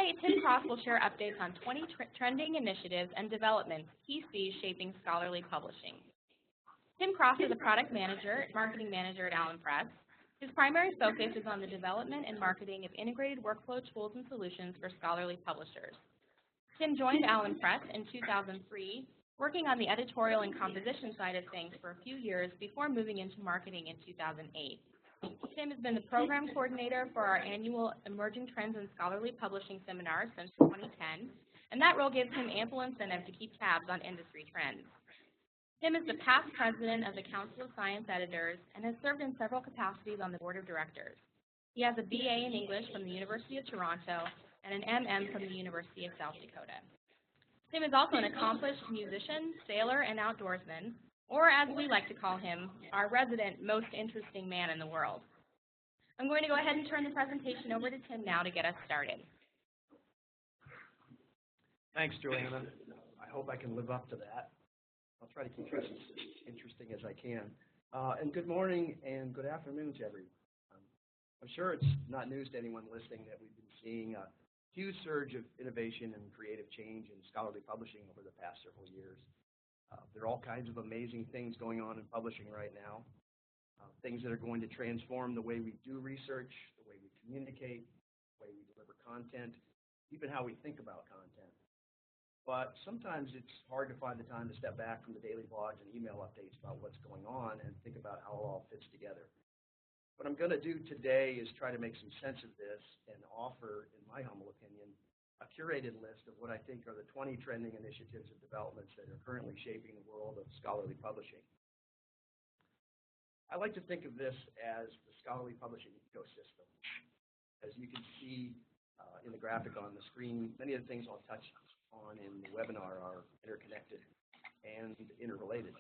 Today, Tim Cross will share updates on 20 trending initiatives and developments he sees shaping scholarly publishing. Tim Cross is a product manager, marketing manager at Allen Press. His primary focus is on the development and marketing of integrated workflow tools and solutions for scholarly publishers. Tim joined Allen Press in 2003, working on the editorial and composition side of things for a few years before moving into marketing in 2008. Tim has been the program coordinator for our annual Emerging Trends in Scholarly Publishing seminar since 2010, and that role gives him ample incentive to keep tabs on industry trends. Tim is the past president of the Council of Science Editors and has served in several capacities on the board of directors. He has a BA in English from the University of Toronto and an MM from the University of South Dakota. Tim is also an accomplished musician, sailor, and outdoorsman, or as we like to call him, our resident most interesting man in the world. I'm going to go ahead and turn the presentation over to Tim now to get us started. Thanks, Joanna. I hope I can live up to that. I'll try to keep this as interesting as I can. And good morning and good afternoon to everyone. I'm sure it's not news to anyone listening that we've been seeing a huge surge of innovation and creative change in scholarly publishing over the past several years. There are all kinds of amazing things going on in publishing right now, things that are going to transform the way we do research, the way we communicate, the way we deliver content, even how we think about content. But sometimes it's hard to find the time to step back from the daily blogs and email updates about what's going on and think about how it all fits together. What I'm going to do today is try to make some sense of this and offer, in my humble opinion, a curated list of what I think are the 20 trending initiatives and developments that are currently shaping the world of scholarly publishing. I like to think of this as the scholarly publishing ecosystem. As you can see in the graphic on the screen, many of the things I'll touch on in the webinar are interconnected and interrelated.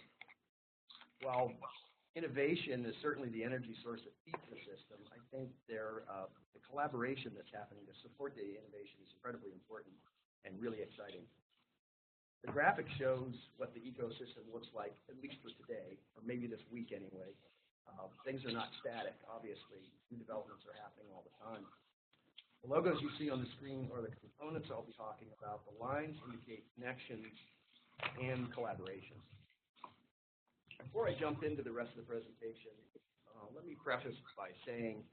While innovation is certainly the energy source that feeds the system, I think the collaboration that's happening to support the innovation is incredibly important and really exciting. The graphic shows what the ecosystem looks like, at least for today, or maybe this week anyway. Things are not static, obviously. New developments are happening all the time. The logos you see on the screen are the components I'll be talking about. The lines indicate connections and collaborations. Before I jump into the rest of the presentation, let me preface by saying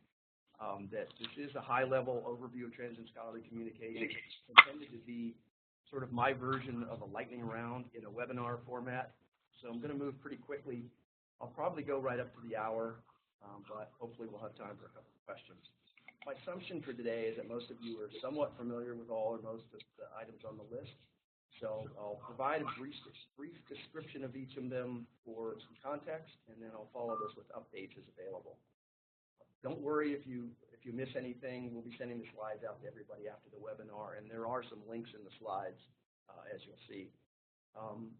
that this is a high-level overview of trends in scholarly communication. It's intended to be sort of my version of a lightning round in a webinar format. So I'm going to move pretty quickly. I'll probably go right up to the hour, but hopefully we'll have time for a couple of questions. My assumption for today is that most of you are somewhat familiar with all or most of the items on the list. So I'll provide a brief description of each of them for some context, and then I'll follow this with updates as available. Don't worry if you miss anything. We'll be sending the slides out to everybody after the webinar, and there are some links in the slides, as you'll see.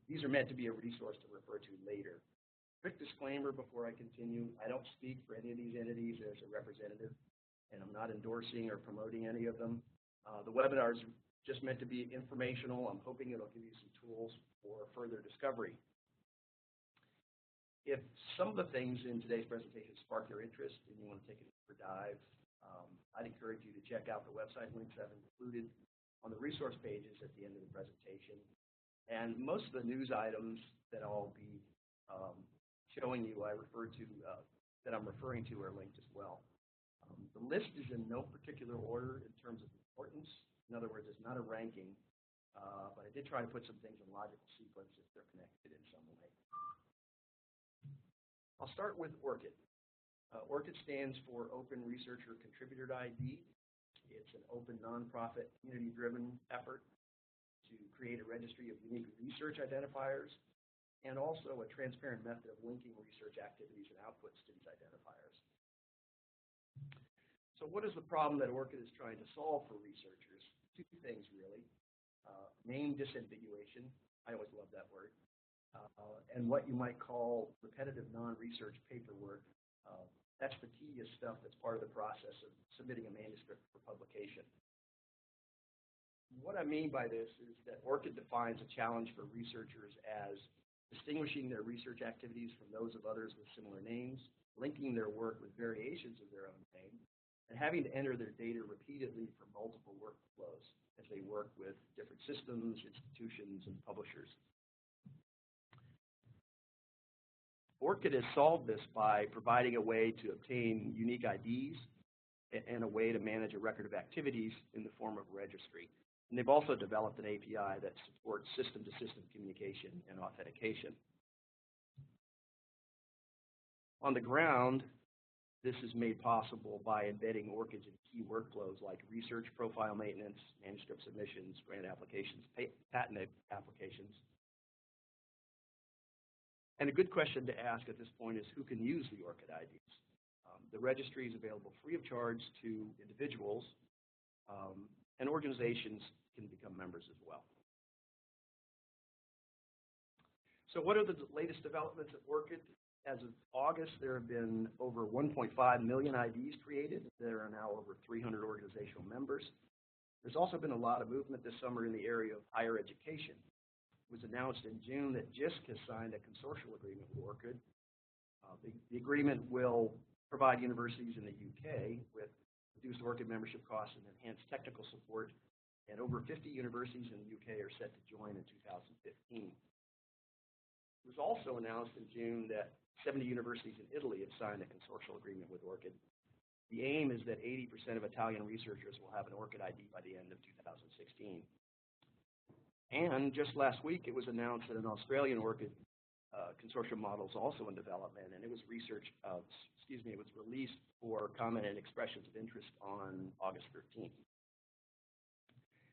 These are meant to be a resource to refer to later. Quick disclaimer before I continue, I don't speak for any of these entities as a representative, and I'm not endorsing or promoting any of them. The webinar is just meant to be informational. I'm hoping it'll give you some tools for further discovery. If some of the things in today's presentation spark your interest and you want to take a deeper dive, I'd encourage you to check out the website links I've included on the resource pages at the end of the presentation. And most of the news items that I'll be showing you, that I'm referring to are linked as well. The list is in no particular order in terms of importance. In other words, it's not a ranking, but I did try to put some things in logical sequence if they're connected in some way. I'll start with ORCID. ORCID stands for Open Researcher Contributor ID. It's an open, nonprofit, community-driven effort to create a registry of unique research identifiers and also a transparent method of linking research activities and outputs to these identifiers. So what is the problem that ORCID is trying to solve for researchers? Two things, really. Name disambiguation. I always love that word. And what you might call repetitive non-research paperwork. That's the tedious stuff that's part of the process of submitting a manuscript for publication. What I mean by this is that ORCID defines a challenge for researchers as distinguishing their research activities from those of others with similar names, linking their work with variations of their own name, and having to enter their data repeatedly for multiple workflows as they work with different systems, institutions, and publishers. ORCID has solved this by providing a way to obtain unique IDs and a way to manage a record of activities in the form of a registry. And they've also developed an API that supports system-to-system communication and authentication. On the ground, this is made possible by embedding ORCIDs in key workflows like research, profile maintenance, manuscript submissions, grant applications, patent applications. And a good question to ask at this point is who can use the ORCID IDs? The registry is available free of charge to individuals, and organizations can become members as well. So what are the latest developments at ORCID? As of August, there have been over 1.5 million IDs created. There are now over 300 organizational members. There's also been a lot of movement this summer in the area of higher education. It was announced in June that JISC has signed a consortial agreement with ORCID. The agreement will provide universities in the UK with reduced ORCID membership costs and enhanced technical support, and over 50 universities in the UK are set to join in 2015. It was also announced in June that 70 universities in Italy have signed a consortial agreement with ORCID. The aim is that 80% of Italian researchers will have an ORCID ID by the end of 2016. And just last week, it was announced that an Australian ORCID consortium model is also in development, and it was released for comment and expressions of interest on August 13th.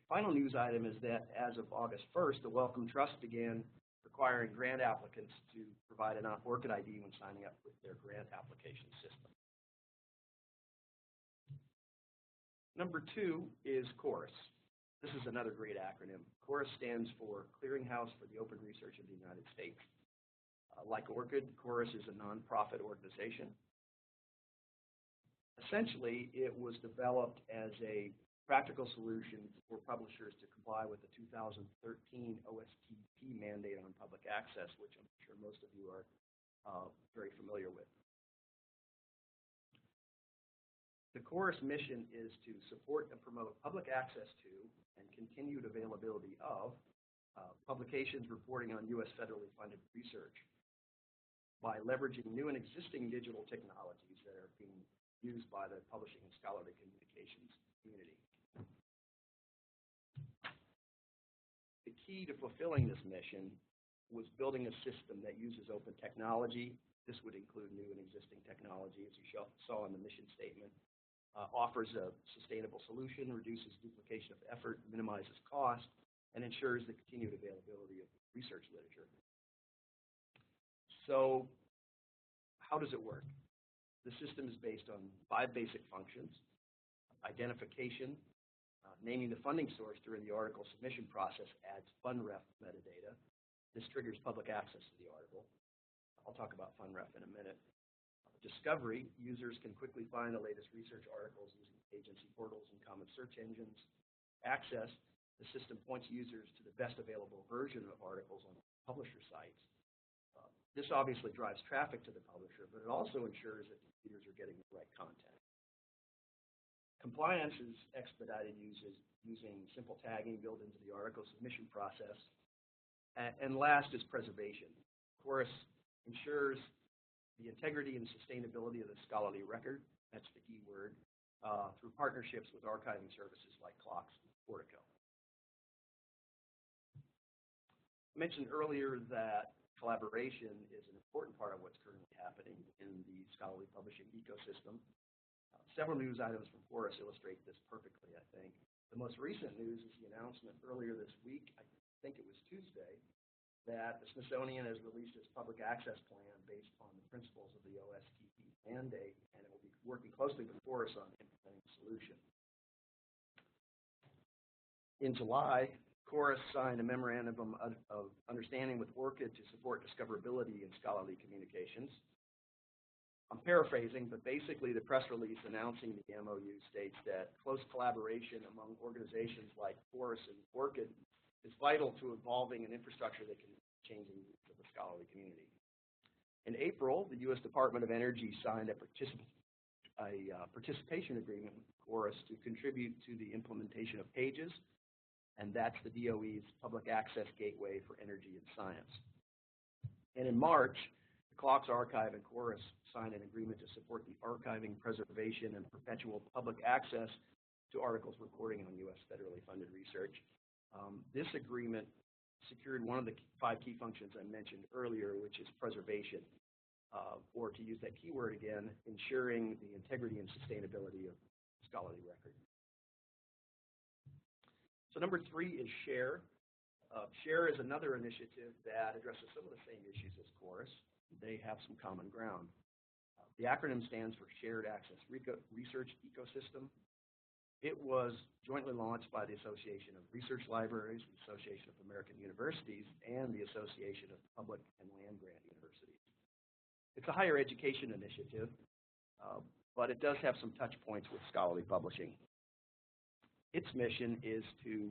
Final news item is that as of August 1st, the Wellcome Trust began requiring grant applicants to provide an ORCID ID when signing up with their grant application system. Number 2 is CHORUS. This is another great acronym. CHORUS stands for Clearinghouse for the Open Research of the United States. Like ORCID, CHORUS is a nonprofit organization. Essentially, it was developed as a practical solution for publishers to comply with the 2013 OSTP mandate on public access, which I'm sure most of you are very familiar with. The CHORUS mission is to support and promote public access to and continued availability of publications reporting on U.S. federally funded research by leveraging new and existing digital technologies that are being used by the publishing and scholarly communications community. The key to fulfilling this mission was building a system that uses open technology. This would include new and existing technology, as you saw in the mission statement, offers a sustainable solution, reduces duplication of effort, minimizes cost, and ensures the continued availability of research literature. So how does it work? The system is based on 5 basic functions: identification, naming the funding source during the article submission process adds FundRef metadata. This triggers public access to the article. I'll talk about FundRef in a minute. Discovery, users can quickly find the latest research articles using agency portals and common search engines. Access, the system points users to the best available version of articles on publisher sites. This obviously drives traffic to the publisher, but it also ensures that the readers are getting the right content. Compliance is expedited using simple tagging built into the article submission process. And last is preservation. CHORUS ensures the integrity and sustainability of the scholarly record, that's the key word, through partnerships with archiving services like CLOCKS and Portico. I mentioned earlier that collaboration is an important part of what's currently happening in the scholarly publishing ecosystem. Several news items from CHORUS illustrate this perfectly, I think. The most recent news is the announcement earlier this week, I think it was Tuesday, that the Smithsonian has released its public access plan based on the principles of the OSTP mandate, and it will be working closely with CHORUS on implementing the solution. In July, CHORUS signed a memorandum of understanding with ORCID to support discoverability in scholarly communications. I'm paraphrasing, but basically the press release announcing the MOU states that close collaboration among organizations like CHORUS and ORCID is vital to evolving an infrastructure that can change the needs of the scholarly community. In April, the U.S. Department of Energy signed a participation agreement with Chorus to contribute to the implementation of PAGES, and that's the DOE's Public Access Gateway for Energy and Science. And in March, the CLOCS Archive and Chorus signed an agreement to support the archiving, preservation, and perpetual public access to articles reporting on U.S. federally funded research. This agreement secured one of the 5 key functions I mentioned earlier, which is preservation, or to use that keyword again, ensuring the integrity and sustainability of scholarly record. So number 3 is SHARE. SHARE is another initiative that addresses some of the same issues as Chorus. They have some common ground. The acronym stands for Shared Access Research Ecosystem. It was jointly launched by the Association of Research Libraries, the Association of American Universities, and the Association of Public and Land-Grant Universities. It's a higher education initiative, but it does have some touch points with scholarly publishing. Its mission is to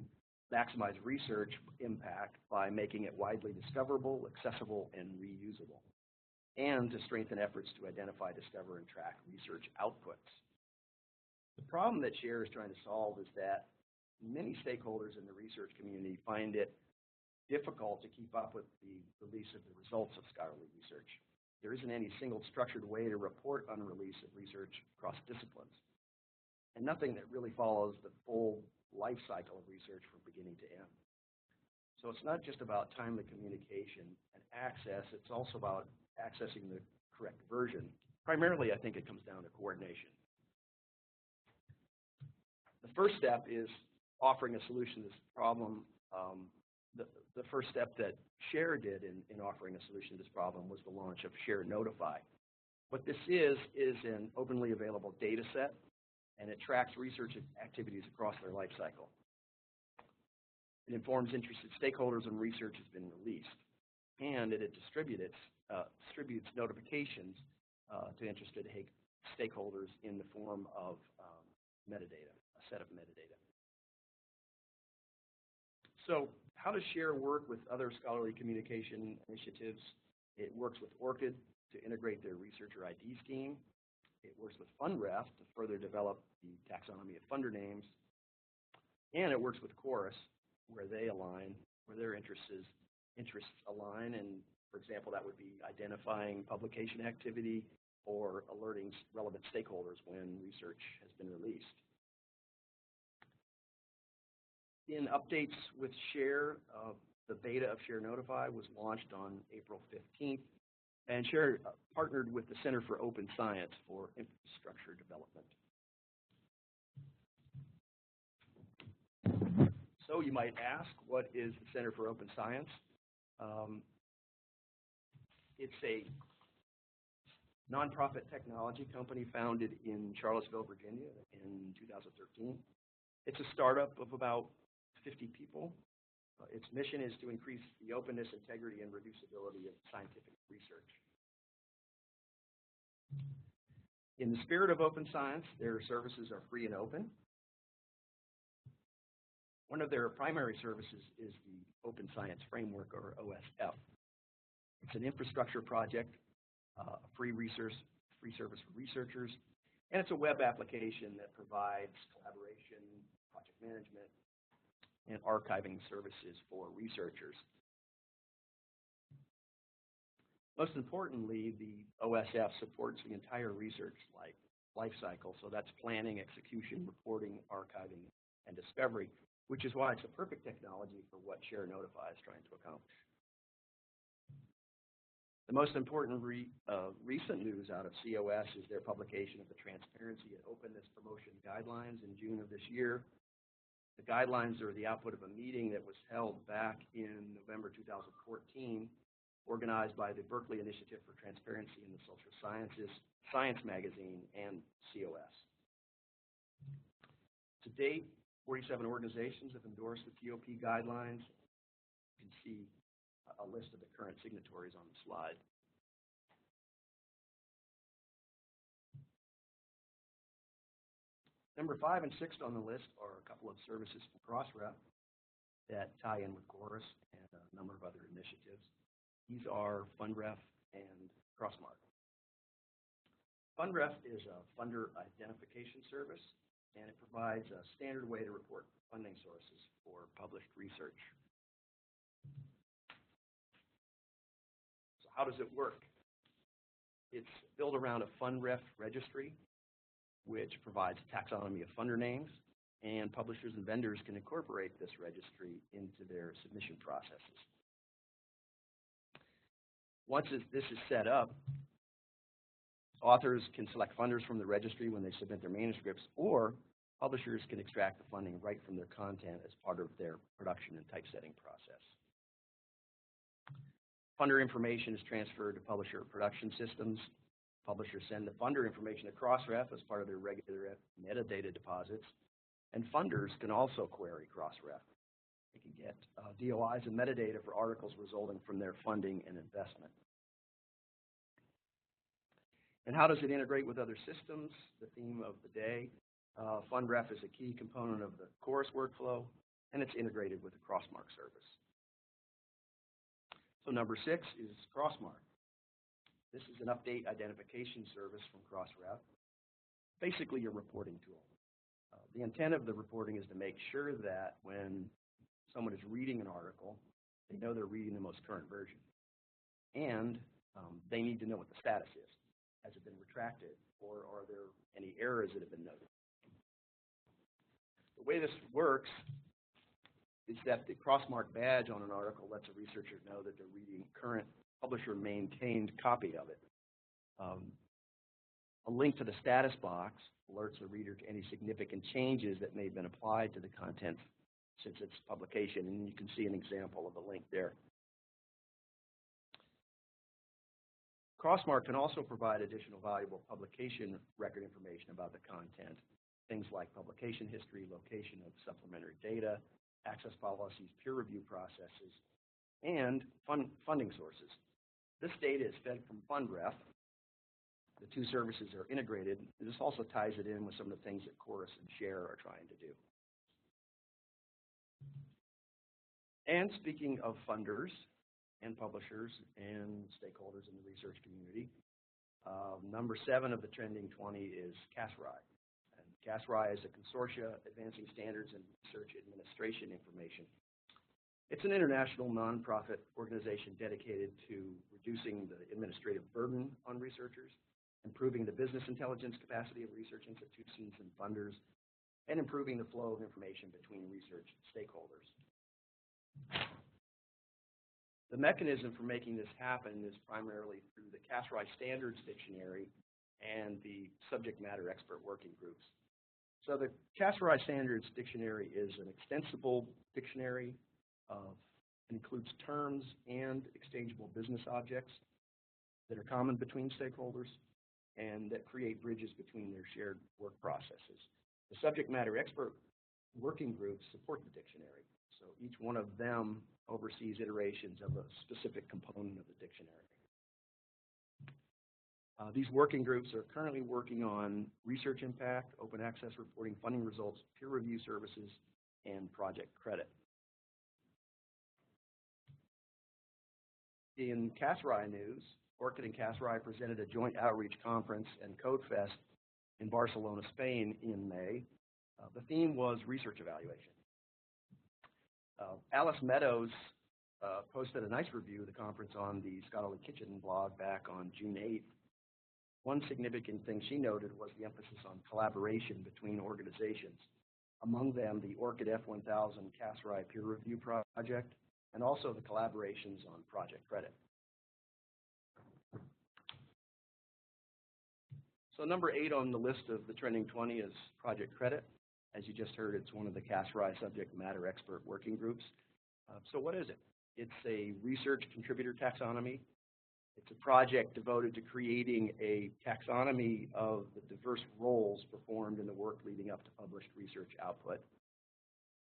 maximize research impact by making it widely discoverable, accessible, and reusable, and to strengthen efforts to identify, discover, and track research outputs. The problem that SHARE is trying to solve is that many stakeholders in the research community find it difficult to keep up with the release of the results of scholarly research. There isn't any single structured way to report on release of research across disciplines, and nothing that really follows the full life cycle of research from beginning to end. So it's not just about timely communication and access, it's also about accessing the correct version. Primarily, I think it comes down to coordination. The first step is offering a solution to this problem. The first step that SHARE did in offering a solution to this problem was the launch of SHARE Notify. What this is an openly available data set, and it tracks research activities across their life cycle. It informs interested stakeholders when research has been released, and it distributes notifications to interested stakeholders in the form of metadata, a set of metadata. So how does SHARE work with other scholarly communication initiatives? It works with ORCID to integrate their researcher ID scheme. It works with FundRef to further develop the taxonomy of funder names. And it works with Chorus, where they align, where their interests align. And for example, that would be identifying publication activity or alerting relevant stakeholders when research has been released. In updates with SHARE, the beta of SHARE Notify was launched on April 15th, and SHARE partnered with the Center for Open Science for infrastructure development. So you might ask, what is the Center for Open Science? It's a nonprofit technology company founded in Charlottesville, Virginia in 2013. It's a startup of about 50 people. Its mission is to increase the openness, integrity, and reducibility of scientific research. In the spirit of open science, their services are free and open. One of their primary services is the Open Science Framework, or OSF. It's an infrastructure project, a free service for researchers, and it's a web application that provides collaboration, project management, and archiving services for researchers. Most importantly, the OSF supports the entire research life cycle, so that's planning, execution, reporting, archiving, and discovery, which is why it's a perfect technology for what SHARE Notify is trying to accomplish. The most important recent news out of COS is their publication of the Transparency and Openness Promotion Guidelines in June of this year. The guidelines are the output of a meeting that was held back in November 2014, organized by the Berkeley Initiative for Transparency in the Social Sciences, Science Magazine, and COS. To date, 47 organizations have endorsed the TOP guidelines. You can see a list of the current signatories on the slide. Number 5 and 6 on the list are a couple of services from Crossref that tie in with Chorus and a number of other initiatives. These are FundRef and Crossmark. FundRef is a funder identification service, and it provides a standard way to report funding sources for published research. So how does it work? It's built around a FundRef registry, which provides a taxonomy of funder names, and publishers and vendors can incorporate this registry into their submission processes. Once this is set up, authors can select funders from the registry when they submit their manuscripts, or publishers can extract the funding right from their content as part of their production and typesetting process. Funder information is transferred to publisher production systems. Publishers send the funder information to Crossref as part of their regular metadata deposits, and funders can also query Crossref. They can get DOIs and metadata for articles resulting from their funding and investment. And how does it integrate with other systems? The theme of the day. FundRef is a key component of the Chorus workflow, and it's integrated with the Crossmark service. So number 6 is Crossmark. This is an update identification service from Crossref, basically a reporting tool. The intent of the reporting is to make sure that when someone is reading an article, they know they're reading the most current version. And they need to know what the status is. Has it been retracted, or are there any errors that have been noted? The way this works is that the Crossmark badge on an article lets a researcher know that they're reading current publisher-maintained copy of it. A link to the status box alerts the reader to any significant changes that may have been applied to the content since its publication, and you can see an example of the link there. Crossmark can also provide additional valuable publication record information about the content, things like publication history, location of supplementary data, access policies, peer review processes, and funding sources. This data is fed from FundRef. The two services are integrated. This also ties it in with some of the things that Chorus and Share are trying to do. And speaking of funders and publishers and stakeholders in the research community, number 7 of the Trending 20 is CASRI. And CASRI is a consortia advancing standards in research administration information. It's an international nonprofit organization dedicated to reducing the administrative burden on researchers, improving the business intelligence capacity of research institutions and funders, and improving the flow of information between research stakeholders. The mechanism for making this happen is primarily through the CASRI Standards Dictionary and the subject matter expert working groups. So the CASRI Standards Dictionary is an extensible dictionary includes terms and exchangeable business objects that are common between stakeholders and that create bridges between their shared work processes. The subject matter expert working groups support the dictionary. So each one of them oversees iterations of a specific component of the dictionary. These working groups are currently working on research impact, open access reporting, funding results, peer review services, and project credit. In CASRI news, ORCID and CASRI presented a joint outreach conference and CodeFest in Barcelona, Spain in May. The theme was research evaluation. Alice Meadows posted a nice review of the conference on the Scholarly Kitchen blog back on June 8th. One significant thing she noted was the emphasis on collaboration between organizations, among them the ORCID F1000 CASRI peer review project, and also the collaborations on project credit. So number 8 on the list of the Trending 20 is project credit. As you just heard, it's one of the CASRI subject matter expert working groups. So what is it? It's a research contributor taxonomy. It's a project devoted to creating a taxonomy of the diverse roles performed in the work leading up to published research output.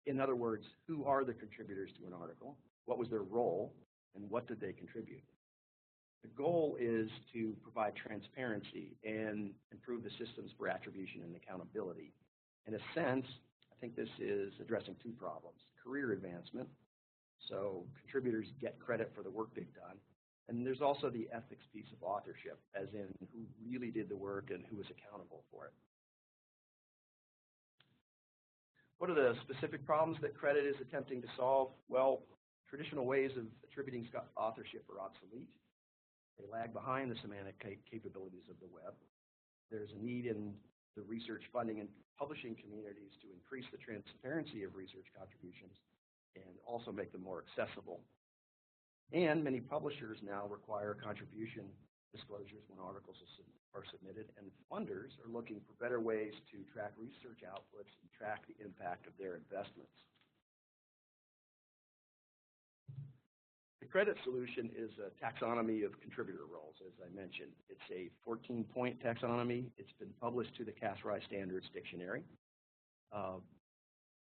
In other words, who are the contributors to an article? What was their role? And what did they contribute? The goal is to provide transparency and improve the systems for attribution and accountability. In a sense, I think this is addressing 2 problems. Career advancement, so contributors get credit for the work they've done, And there's also the ethics piece of authorship, as in who really did the work and who is accountable for it. What are the specific problems that Credit is attempting to solve? Well, traditional ways of attributing authorship are obsolete. They lag behind the semantic capabilities of the web. There's a need in the research funding and publishing communities to increase the transparency of research contributions and also make them more accessible. And many publishers now require contribution disclosures when articles are submitted, and funders are looking for better ways to track research outputs and track the impact of their investments. The Credit solution is a taxonomy of contributor roles, as I mentioned. It's a 14-point taxonomy. It's been published to the Cass-Rye Standards Dictionary.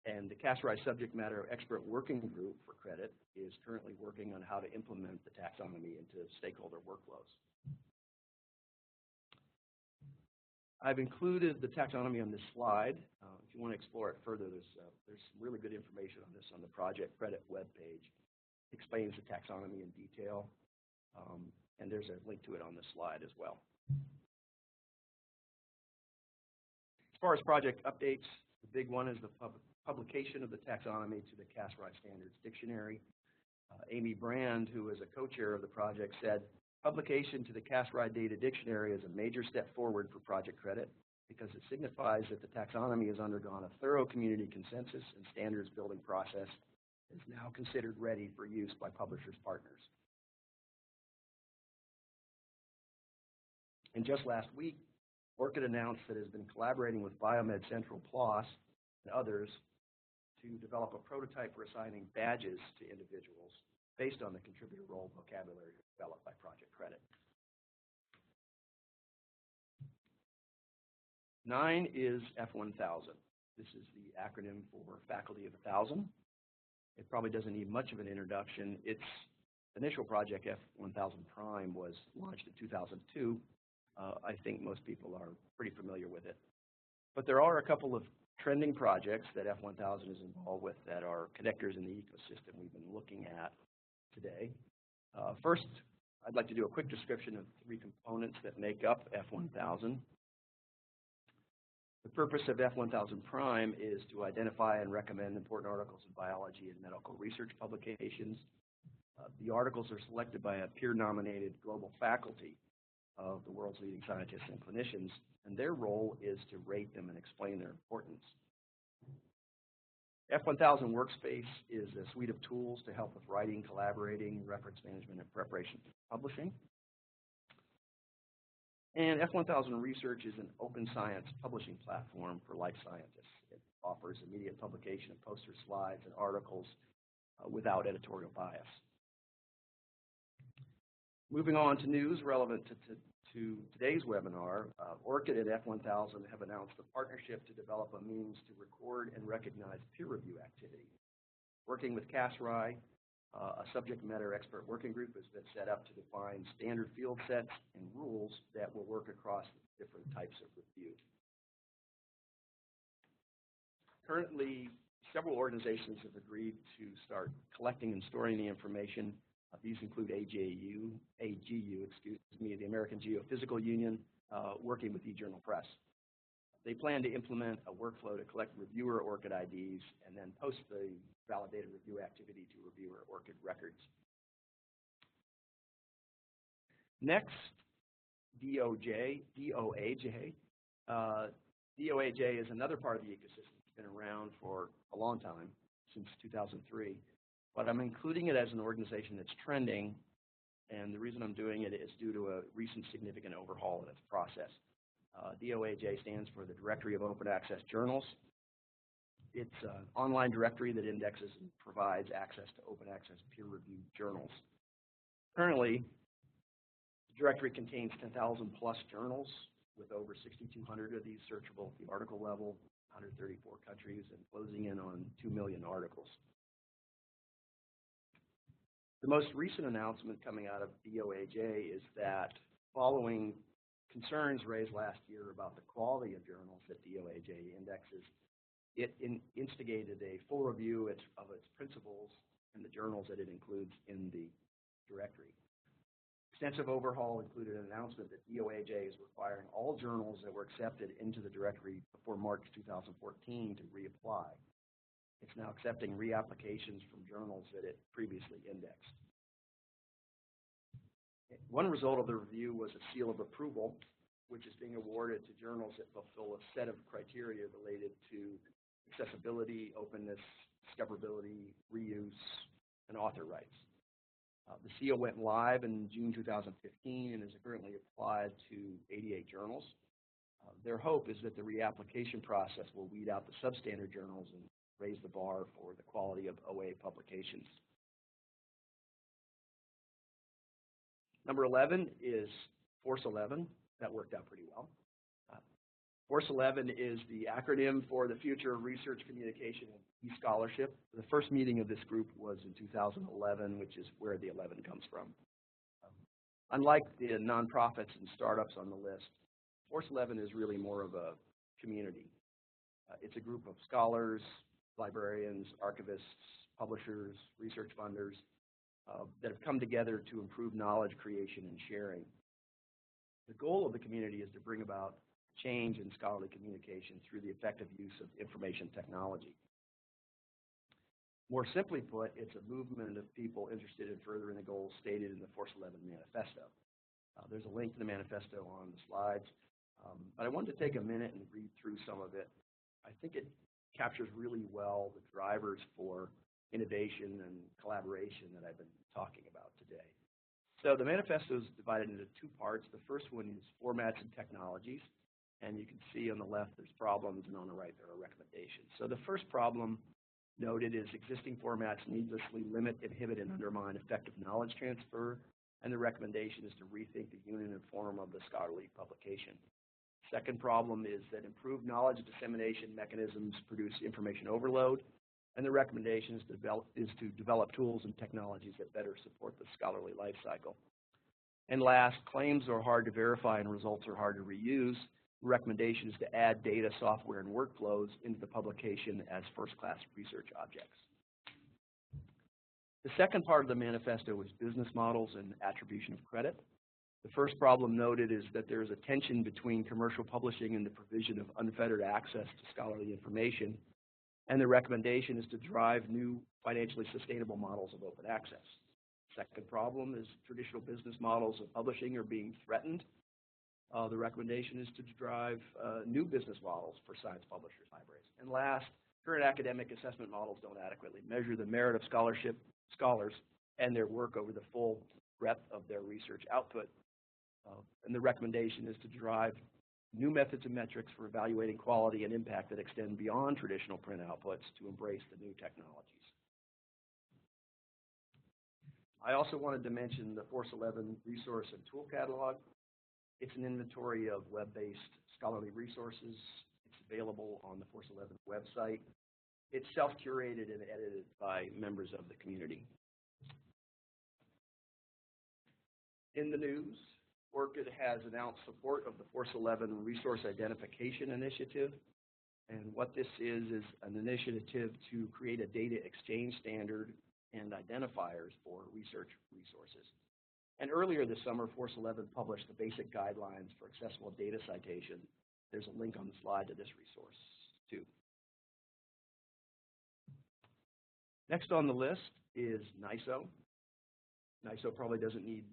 And the Cass-Rye Subject Matter Expert Working Group for Credit is currently working on how to implement the taxonomy into stakeholder workflows. I've included the taxonomy on this slide. If you want to explore it further, there's some really good information on this on the Project Credit webpage. It explains the taxonomy in detail, and there's a link to it on this slide as well. As far as project updates, the big one is the publication of the taxonomy to the Cass-Rye Standards Dictionary. Amy Brand, who is a co-chair of the project, said, "Publication to the Cass-Rye Data Dictionary is a major step forward for Project Credit because it signifies that the taxonomy has undergone a thorough community consensus and standards building process and is now considered ready for use by publishers' partners." And just last week, ORCID announced that it has been collaborating with Biomed Central PLOS and others to develop a prototype for assigning badges to individuals based on the contributor role vocabulary developed by Project Credit. 9 is F1000. This is the acronym for Faculty of 1000. It probably doesn't need much of an introduction. Its initial project, F1000 Prime, was launched in 2002. I think most people are pretty familiar with it. But there are a couple of trending projects that F1000 is involved with that are connectors in the ecosystem we've been looking at today. First, I'd like to do a quick description of 3 components that make up F1000. The purpose of F1000 Prime is to identify and recommend important articles in biology and medical research publications. The articles are selected by a peer-nominated global faculty of the world's leading scientists and clinicians, and their role is to rate them and explain their importance. F1000 Workspace is a suite of tools to help with writing, collaborating, reference management, and preparation for publishing. And F1000 Research is an open science publishing platform for life scientists. It offers immediate publication of posters, slides, and articles without editorial bias. Moving on to news relevant to today's webinar, ORCID and F1000 have announced a partnership to develop a means to record and recognize peer review activity. Working with Cass-Rye, a subject matter expert working group has been set up to define standard field sets and rules that will work across different types of review. Currently, several organizations have agreed to start collecting and storing the information. These include AGU, the American Geophysical Union, working with eJournal Press. They plan to implement a workflow to collect reviewer ORCID IDs and then post the validated review activity to reviewer ORCID records. Next, DOAJ. DOAJ is another part of the ecosystem that's been around for a long time, since 2003. But I'm including it as an organization that's trending, and the reason I'm doing it is due to a recent significant overhaul in its process. DOAJ stands for the Directory of Open Access Journals. It's an online directory that indexes and provides access to open access peer-reviewed journals. Currently, the directory contains 10,000 plus journals with over 6,200 of these searchable at the article level, 134 countries, and closing in on 2 million articles. The most recent announcement coming out of DOAJ is that following concerns raised last year about the quality of journals that DOAJ indexes, it instigated a full review of its principles and the journals that it includes in the directory. Extensive overhaul included an announcement that DOAJ is requiring all journals that were accepted into the directory before March 2014 to reapply. It's now accepting reapplications from journals that it previously indexed. One result of the review was a seal of approval, which is being awarded to journals that fulfill a set of criteria related to accessibility, openness, discoverability, reuse, and author rights. The seal went live in June 2015 and is currently applied to 88 journals. Their hope is that the reapplication process will weed out the substandard journals and raise the bar for the quality of OA publications. Number 11 is Force 11. That worked out pretty well. Force 11 is the acronym for the Future of Research Communication and E-Scholarship. The first meeting of this group was in 2011, which is where the 11 comes from. Unlike the nonprofits and startups on the list, Force 11 is really more of a community. It's a group of scholars, librarians, archivists, publishers, research funders that have come together to improve knowledge creation and sharing. The goal of the community is to bring about change in scholarly communication through the effective use of information technology. More simply put, it's a movement of people interested in furthering the goals stated in the Force 11 manifesto. There's a link to the manifesto on the slides, but I wanted to take a minute and read through some of it. I think it captures really well the drivers for innovation and collaboration that I've been talking about today. So the manifesto is divided into two parts. The first one is formats and technologies. And you can see on the left there's problems, and on the right there are recommendations. So the first problem noted is existing formats needlessly limit, inhibit, and undermine effective knowledge transfer, and the recommendation is to rethink the unit and form of the scholarly publication. Second problem is that improved knowledge dissemination mechanisms produce information overload, and the recommendation is to develop tools and technologies that better support the scholarly life cycle. And last, claims are hard to verify and results are hard to reuse. The recommendation is to add data, software, and workflows into the publication as first-class research objects. The second part of the manifesto is business models and attribution of credit. The first problem noted is that there is a tension between commercial publishing and the provision of unfettered access to scholarly information, and the recommendation is to drive new financially sustainable models of open access. Second problem is traditional business models of publishing are being threatened. The recommendation is to drive new business models for science publishers, libraries. And last, current academic assessment models don't adequately measure the merit of scholars and their work over the full breadth of their research output. And the recommendation is to drive new methods and metrics for evaluating quality and impact that extend beyond traditional print outputs to embrace the new technologies. I also wanted to mention the Force 11 resource and tool catalog. It's an inventory of web-based scholarly resources. It's available on the Force 11 website. It's self-curated and edited by members of the community. In the news, ORCID has announced support of the Force 11 Resource Identification Initiative. And what this is an initiative to create a data exchange standard and identifiers for research resources. And earlier this summer, Force 11 published the basic guidelines for accessible data citation. There's a link on the slide to this resource, too. Next on the list is NISO. NISO probably doesn't need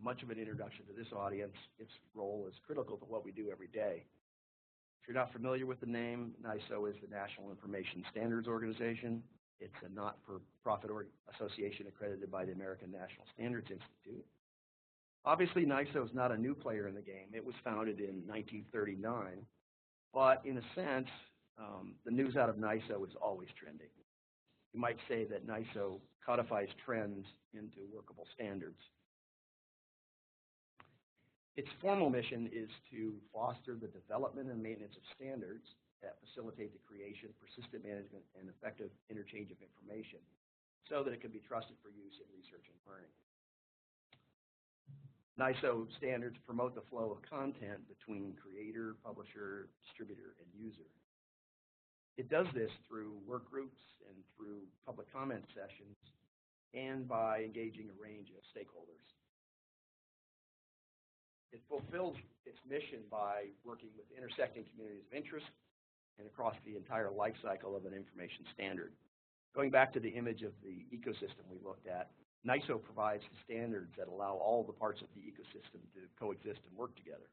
much of an introduction to this audience. Its role is critical to what we do every day. If you're not familiar with the name, NISO is the National Information Standards Organization. It's a not-for-profit association accredited by the American National Standards Institute. Obviously, NISO is not a new player in the game. It was founded in 1939, but in a sense, the news out of NISO is always trending. You might say that NISO codifies trends into workable standards. Its formal mission is to foster the development and maintenance of standards that facilitate the creation, persistent management, and effective interchange of information so that it can be trusted for use in research and learning. NISO standards promote the flow of content between creator, publisher, distributor, and user. It does this through work groups and through public comment sessions and by engaging a range of stakeholders. It fulfills its mission by working with intersecting communities of interest and across the entire life cycle of an information standard. Going back to the image of the ecosystem we looked at, NISO provides the standards that allow all the parts of the ecosystem to coexist and work together.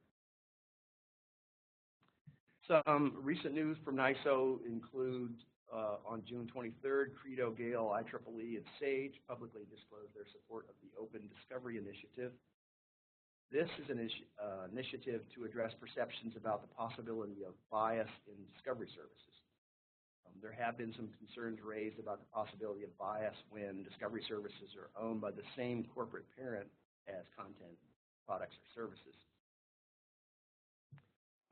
Some recent news from NISO include on June 23rd, Credo, Gale, IEEE, and SAGE publicly disclosed their support of the Open Discovery Initiative. This is an initiative to address perceptions about the possibility of bias in discovery services. There have been some concerns raised about the possibility of bias when discovery services are owned by the same corporate parent as content, products, or services.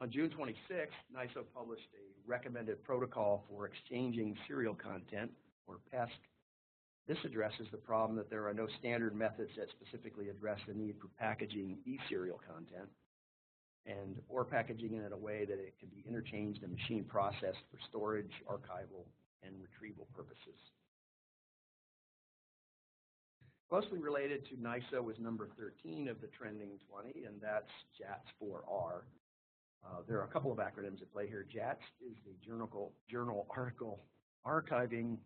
On June 26th, NISO published a recommended protocol for exchanging serial content, or PESC. This addresses the problem that there are no standard methods that specifically address the need for packaging e-serial content or packaging it in a way that it can be interchanged and machine processed for storage, archival, and retrieval purposes. Closely related to NISO is number 13 of the Trending 20, and that's JATS4R. There are a couple of acronyms at play here. JATS is the Journal Archiving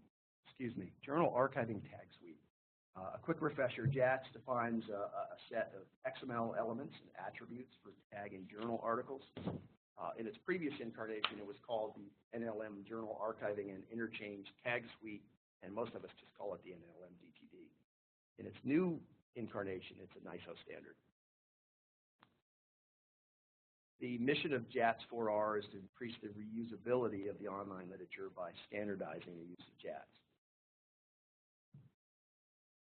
Tag Suite. A quick refresher, JATS defines a set of XML elements and attributes for tagging journal articles. In its previous incarnation, it was called the NLM Journal Archiving and Interchange Tag Suite, and most of us just call it the NLM DTD. In its new incarnation, it's a NISO standard. The mission of JATS4R is to increase the reusability of the online literature by standardizing the use of JATS.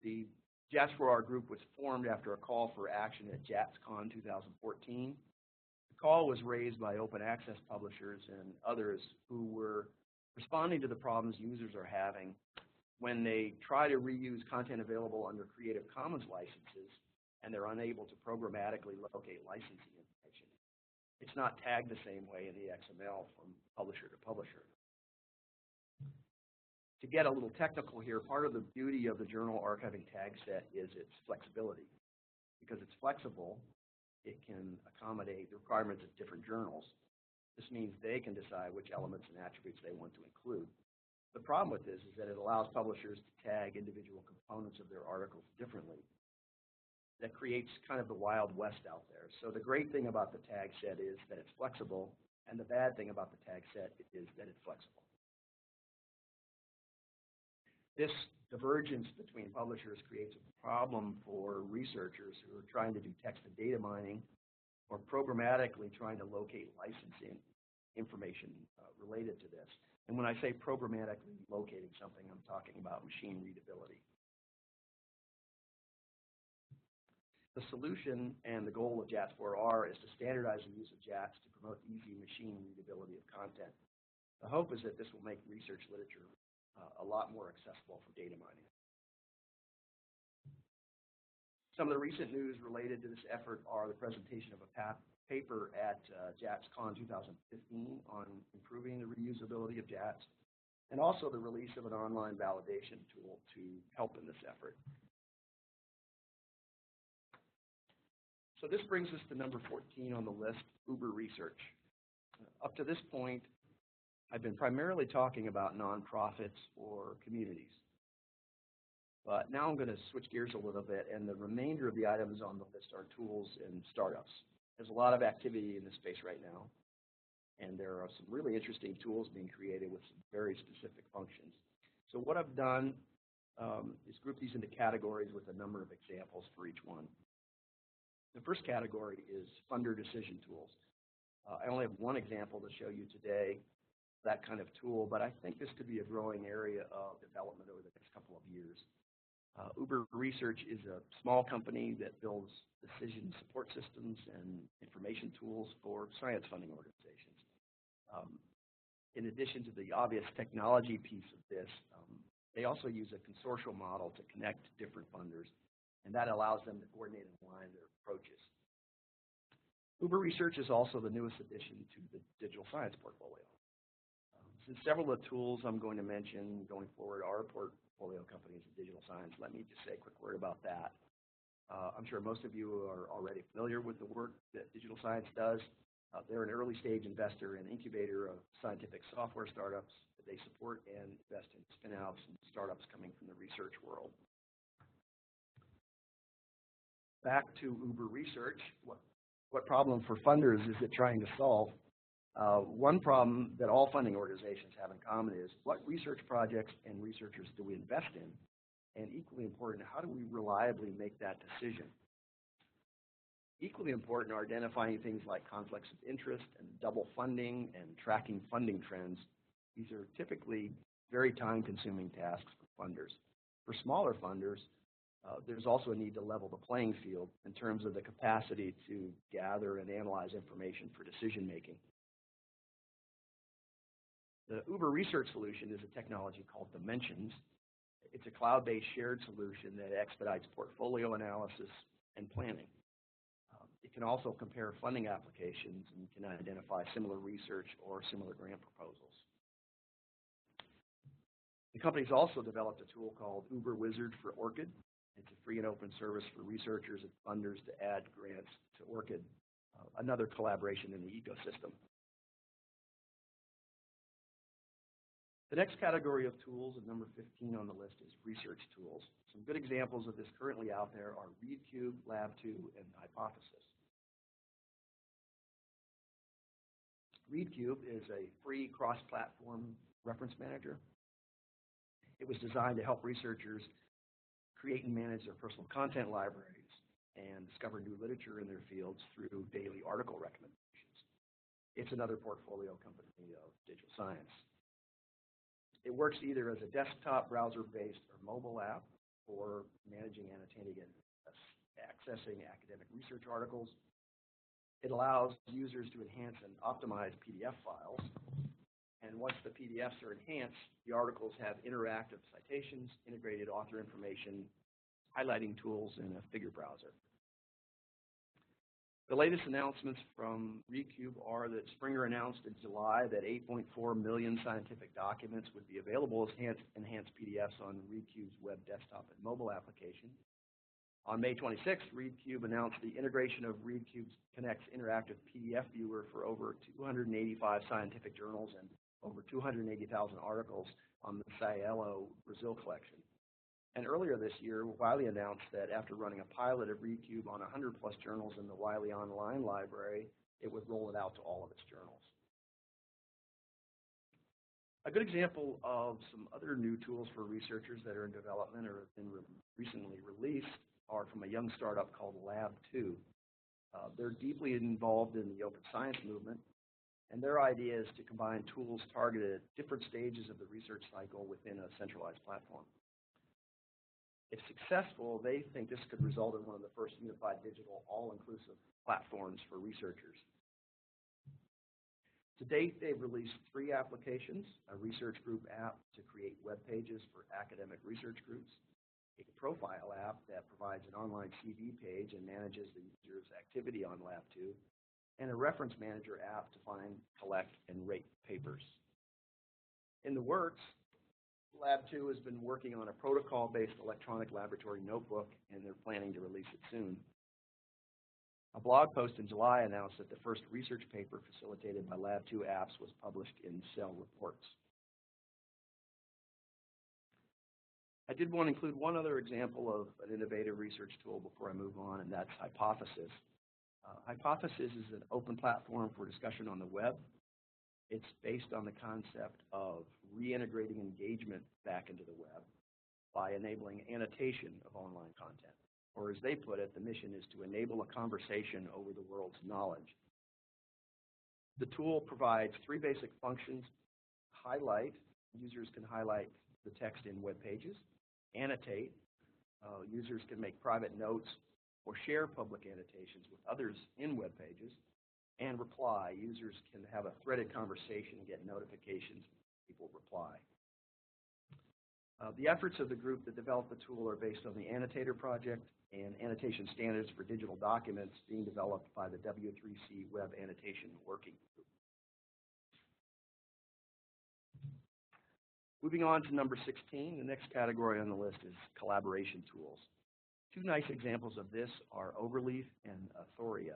The JATS4R group was formed after a call for action at JATSCon 2014. The call was raised by open access publishers and others who were responding to the problems users are having when they try to reuse content available under Creative Commons licenses and they're unable to programmatically locate licensing information. It's not tagged the same way in the XML from publisher to publisher. To get a little technical here, part of the beauty of the journal archiving tag set is its flexibility. Because it's flexible, it can accommodate the requirements of different journals. This means they can decide which elements and attributes they want to include. The problem with this is that it allows publishers to tag individual components of their articles differently. That creates kind of the Wild West out there. So the great thing about the tag set is that it's flexible, and the bad thing about the tag set is that it's flexible. This divergence between publishers creates a problem for researchers who are trying to do text and data mining or programmatically trying to locate licensing information related to this. And when I say programmatically locating something, I'm talking about machine readability. The solution and the goal of JATS4R is to standardize the use of JATS to promote easy machine readability of content. The hope is that this will make research literature a lot more accessible for data mining. Some of the recent news related to this effort are the presentation of a paper at JATSCon 2015 on improving the reusability of JATS, and also the release of an online validation tool to help in this effort. So this brings us to number 14 on the list, Uber Research. Up to this point, I've been primarily talking about nonprofits or communities. But now I'm going to switch gears a little bit, and the remainder of the items on the list are tools and startups. There's a lot of activity in this space right now, and there are some really interesting tools being created with some very specific functions. So what I've done is group these into categories with a number of examples for each one. The first category is funder decision tools. I only have one example to show you today, that kind of tool, but I think this could be a growing area of development over the next couple of years. Uber Research is a small company that builds decision support systems and information tools for science funding organizations. In addition to the obvious technology piece of this, they also use a consortial model to connect different funders, and that allows them to coordinate and align their approaches. Uber Research is also the newest addition to the digital science portfolio. Since several of the tools I'm going to mention going forward are portfolio companies in digital science, let me just say a quick word about that. I'm sure most of you are already familiar with the work that Digital Science does. They're an early stage investor and incubator of scientific software startups that they support and invest in spin-outs and startups coming from the research world. Back to Uber Research, what problem for funders is it trying to solve? One problem that all funding organizations have in common is what research projects and researchers do we invest in? And equally important, how do we reliably make that decision? Equally important are identifying things like conflicts of interest and double funding and tracking funding trends. These are typically very time-consuming tasks for funders. For smaller funders, there's also a need to level the playing field in terms of the capacity to gather and analyze information for decision making. The Uber Research solution is a technology called Dimensions. It's a cloud-based shared solution that expedites portfolio analysis and planning. It can also compare funding applications and can identify similar research or similar grant proposals. The company's also developed a tool called Uber Wizard for ORCID. It's a free and open service for researchers and funders to add grants to ORCID, another collaboration in the ecosystem. The next category of tools, at number 15 on the list, is research tools. Some good examples of this currently out there are ReadCube, Lab2, and Hypothesis. ReadCube is a free cross-platform reference manager. It was designed to help researchers create and manage their personal content libraries and discover new literature in their fields through daily article recommendations. It's another portfolio company of Digital Science. It works either as a desktop browser-based or mobile app for managing, annotating, and accessing academic research articles. It allows users to enhance and optimize PDF files. And once the PDFs are enhanced, the articles have interactive citations, integrated author information, highlighting tools, and a figure browser. The latest announcements from ReadCube are that Springer announced in July that 8.4 million scientific documents would be available as enhanced PDFs on ReadCube's web desktop and mobile application. On May 26th, ReadCube announced the integration of ReadCube's Connect's interactive PDF viewer for over 285 scientific journals and over 280,000 articles on the Cielo Brazil collection. And earlier this year, Wiley announced that after running a pilot of ReadCube on 100-plus journals in the Wiley Online library, it would roll it out to all of its journals. A good example of some other new tools for researchers that are in development or have been recently released are from a young startup called Lab2. They're deeply involved in the open science movement, and their idea is to combine tools targeted at different stages of the research cycle within a centralized platform. If successful, they think this could result in one of the first unified digital all-inclusive platforms for researchers. To date, they've released 3 applications: a research group app to create web pages for academic research groups, a profile app that provides an online CV page and manages the user's activity on Lab2, and a reference manager app to find, collect, and rate papers. In the works, Lab2 has been working on a protocol-based electronic laboratory notebook, and they're planning to release it soon. A blog post in July announced that the first research paper facilitated by Lab2 apps was published in Cell Reports. I did want to include one other example of an innovative research tool before I move on, and that's Hypothesis. Hypothesis is an open platform for discussion on the web. It's based on the concept of reintegrating engagement back into the web by enabling annotation of online content. Or as they put it, the mission is to enable a conversation over the world's knowledge. The tool provides 3 basic functions: highlight, users can highlight the text in web pages; annotate, users can make private notes or share public annotations with others in web pages; and reply, users can have a threaded conversation and get notifications when people reply. The efforts of the group that developed the tool are based on the Annotator project and annotation standards for digital documents being developed by the W3C Web Annotation Working Group. Moving on to number 16, the next category on the list is collaboration tools. Two nice examples of this are Overleaf and Thoria.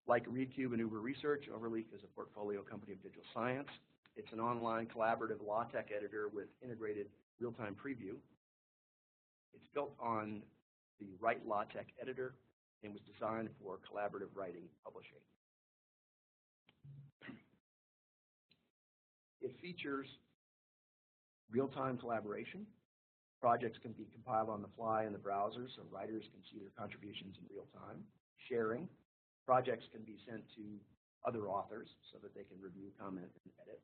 Like ReadCube and Uber Research, Overleaf is a portfolio company of Digital Science. It's an online collaborative LaTeX editor with integrated real-time preview. It's built on the Write LaTeX editor and was designed for collaborative writing and publishing. It features real-time collaboration. Projects can be compiled on the fly in the browser so writers can see their contributions in real time. Sharing. Projects can be sent to other authors so that they can review, comment, and edit.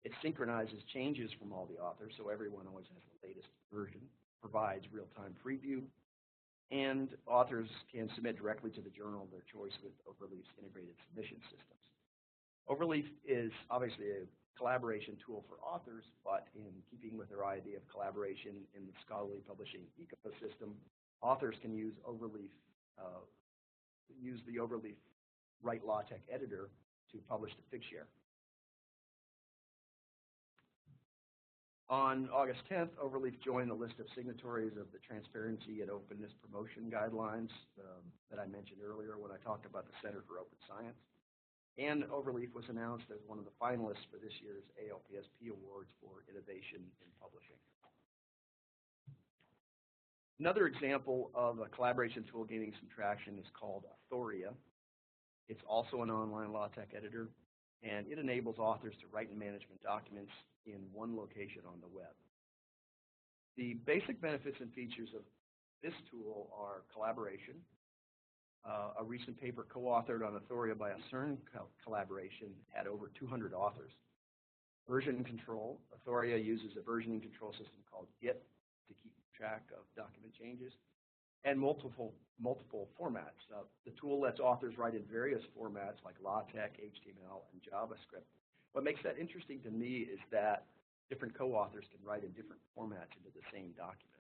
It synchronizes changes from all the authors so everyone always has the latest version. Provides real-time preview. And authors can submit directly to the journal of their choice with Overleaf's integrated submission systems. Overleaf is obviously a collaboration tool for authors, but in keeping with their idea of collaboration in the scholarly publishing ecosystem, authors can use the Overleaf Write LaTeX editor to publish to Figshare. On August 10th, Overleaf joined the list of signatories of the Transparency and Openness Promotion Guidelines that I mentioned earlier when I talked about the Center for Open Science. And Overleaf was announced as one of the finalists for this year's ALPSP Awards for Innovation in Publishing. Another example of a collaboration tool gaining some traction is called Thoria. It's also an online LaTeX editor, and it enables authors to write and management documents in one location on the web. The basic benefits and features of this tool are collaboration. A recent paper co-authored on Thoria by a CERN collaboration had over 200 authors. Version control. Thoria uses a versioning control system called Git to keep track of document changes, and multiple formats. The tool lets authors write in various formats like LaTeX, HTML, and JavaScript. What makes that interesting to me is that different co-authors can write in different formats into the same document.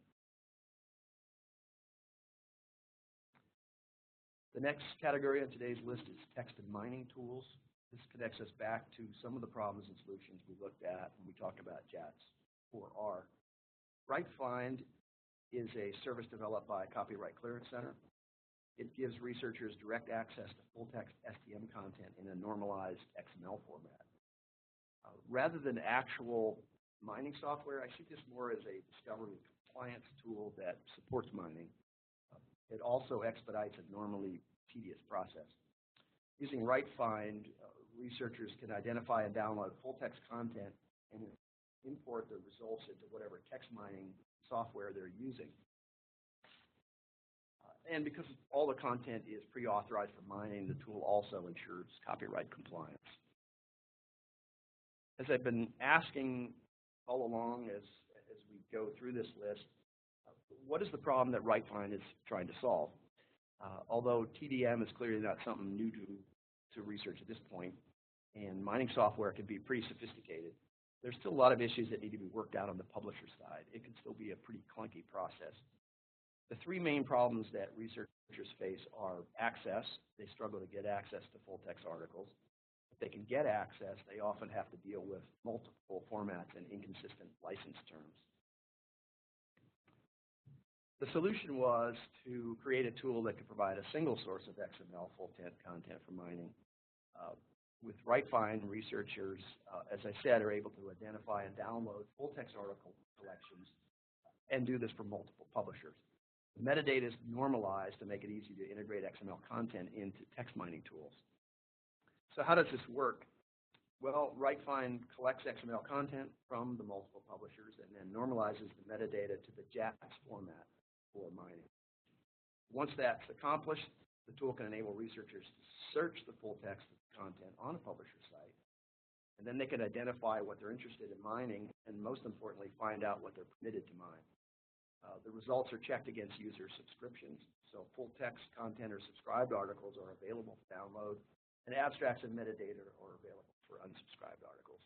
The next category on today's list is text and mining tools. This connects us back to some of the problems and solutions we looked at when we talked about JATS 4R. WriteFind is a service developed by Copyright Clearance Center. It gives researchers direct access to full-text STM content in a normalized XML format. Rather than actual mining software, I see this more as a discovery and compliance tool that supports mining. It also expedites a normally tedious process. Using WriteFind, researchers can identify and download full-text content and import the results into whatever text mining software they're using. And because all the content is pre-authorized for mining, the tool also ensures copyright compliance. As I've been asking all along as we go through this list, what is the problem that WriteFind is trying to solve? Although TDM is clearly not something new to research at this point, and mining software can be pretty sophisticated, there's still a lot of issues that need to be worked out on the publisher side. It can still be a pretty clunky process. The three main problems that researchers face are access. They struggle to get access to full-text articles. If they can get access, they often have to deal with multiple formats and inconsistent license terms. The solution was to create a tool that could provide a single source of XML full-text content for mining. With WriteFind, researchers, as I said, are able to identify and download full-text article collections and do this for multiple publishers. The metadata is normalized to make it easy to integrate XML content into text mining tools. So how does this work? Well, WriteFind collects XML content from the multiple publishers and then normalizes the metadata to the JATS format for mining. Once that's accomplished, the tool can enable researchers to search the full text content on a publisher site, and then they can identify what they're interested in mining, and most importantly, find out what they're permitted to mine. The results are checked against user subscriptions, so full text content or subscribed articles are available for download, and abstracts and metadata are available for unsubscribed articles.